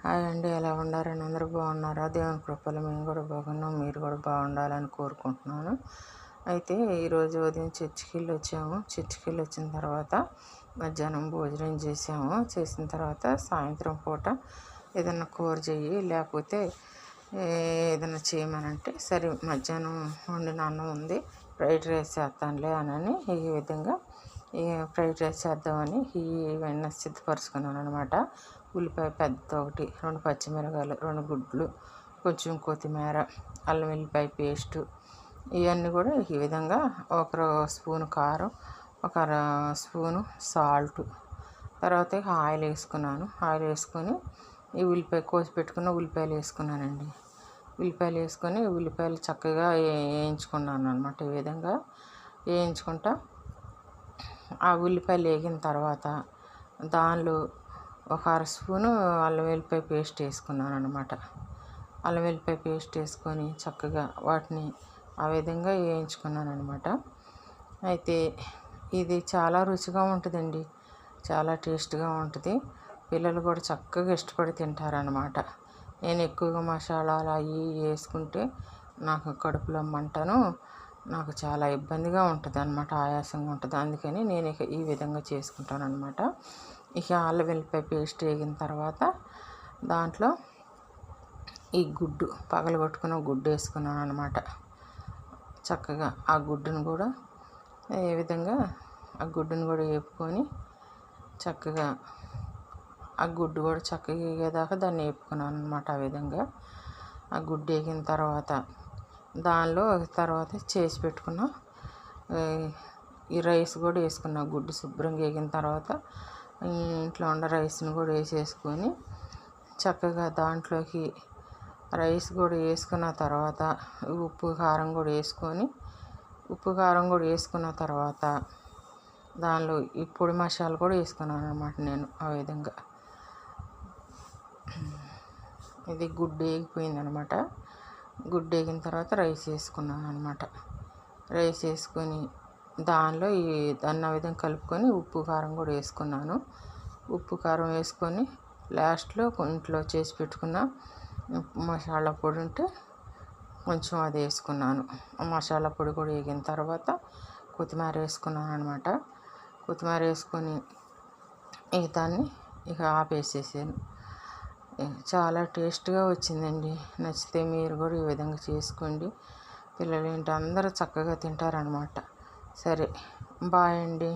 Hi అండి, ఎలా ఉన్నారని అందరూ బాగున్నారా? దేవుని కృపలో మేము కూడా బాగున్నాం, మీరు కూడా బాగుండాలని కోరుకుంటున్నాను. అయితే ఈరోజు ఉదయం చర్చికి వెళ్ళి వచ్చాము. చర్చికి వెళ్ళి వచ్చిన తర్వాత మధ్యాహ్నం భోజనం చేసిన తర్వాత సాయంత్రం పూట ఏదన్నా కూర చెయ్యి, లేకపోతే ఏదైనా చేయమనంటే సరే మధ్యాహ్నం వండిన అన్నం ఉంది, ఫ్రైడ్ రైస్ చేస్తానులే అని ఈ విధంగా ఫ్రైడ్ రైస్ చేద్దామని ఇవన్నీ సిద్ధపరచుకున్నాను అనమాట. ఉల్లిపాయ పెద్ద ఒకటి, 2 పచ్చిమిరపకాయలు, 2 గుడ్లు, కొంచెం కొత్తిమీర, అల్లం వెల్లిపాయ పేస్టు, ఇవన్నీ కూడా ఈ విధంగా ఒక స్పూను కారం, ఒక స్పూను సాల్ట్, తర్వాత ఆయిల్ వేసుకున్నాను. ఆయిల్ వేసుకొని ఈ ఉల్లిపాయ కోసి పెట్టుకున్న ఉల్లిపాయలు వేసుకున్నానండి. ఉల్లిపాయలు వేసుకొని ఉల్లిపాయలు చక్కగా వేయించుకున్నాను అనమాట. ఈ విధంగా వేయించుకుంటా ఆ ఉల్లిపాయలు వేగిన తర్వాత దానిలో ఒక 1/2 స్పూను అల్లం వెల్లిపాయ పేస్ట్ వేసుకున్నాను అనమాట. అల్లం వెల్లిపాయ పేస్ట్ వేసుకొని చక్కగా వాటిని ఆ విధంగా వేయించుకున్నాను అనమాట. అయితే ఇది చాలా రుచిగా ఉంటుందండి, చాలా టేస్ట్గా ఉంటుంది. పిల్లలు కూడా చక్కగా ఇష్టపడి తింటారనమాట. నేను ఎక్కువగా మసాలాలు అవి వేసుకుంటే నాకు కడుపులో మంటను, నాకు చాలా ఇబ్బందిగా ఉంటుంది అనమాట, ఆయాసంగా ఉంటుంది. అందుకని నేను ఈ విధంగా చేసుకుంటాను అనమాట. ఇక అల్లం వెల్లిపాయ పేస్ట్ వేగిన తర్వాత దాంట్లో ఈ గుడ్డు పగలగొట్టుకున్న గుడ్డు వేసుకున్నాను అనమాట. చక్కగా ఆ గుడ్డును కూడా ఏ విధంగా ఆ గుడ్డును కూడా వేపుకొని చక్కగా ఆ గుడ్డు కూడా చక్కగా వేగేదాకా దాన్ని వేపుకున్నాను అనమాట. ఆ విధంగా ఆ గుడ్డు వేగిన తర్వాత దానిలో తర్వాత చేసి పెట్టుకున్న ఈ రైస్ కూడా వేసుకున్న. గుడ్డు శుభ్రంగా వేగిన తర్వాత ఇంట్లో ఉన్న రైస్ని కూడా వేసేసుకొని చక్కగా దాంట్లోకి రైస్ కూడా వేసుకున్న తర్వాత ఉప్పు కారం కూడా వేసుకున్న తర్వాత దానిలో ఈ పొడి మసాలా కూడా వేసుకున్నాను అనమాట నేను. ఆ విధంగా ఇది గుడ్డు వేగిపోయింది అనమాట. గుడ్డు వేగిన తర్వాత రైస్ వేసుకున్నాను అనమాట. రైస్ వేసుకొని దానిలో దాన్ని ఆ విధంగా కలుపుకొని ఉప్పు కారం కూడా వేసుకున్నాను. ఉప్పు కారం వేసుకొని లాస్ట్లో ఇంట్లో చేసి పెట్టుకున్న మసాలా పొడి ఉంటే కొంచెం అది వేసుకున్నాను. మసాలా పొడి కూడా వేగిన తర్వాత కొత్తిమీర వేసుకున్నాను అనమాట. కొత్తిమీర వేసుకొని దాన్ని ఇక ఆపేసేసాను. చాలా టేస్ట్గా వచ్చిందండి. నచ్చితే మీరు కూడా ఈ విధంగా చేసుకోండి. పిల్లలు ఏంటి అందరూ చక్కగా తింటారనమాట. సరే, బాయ్ అండి.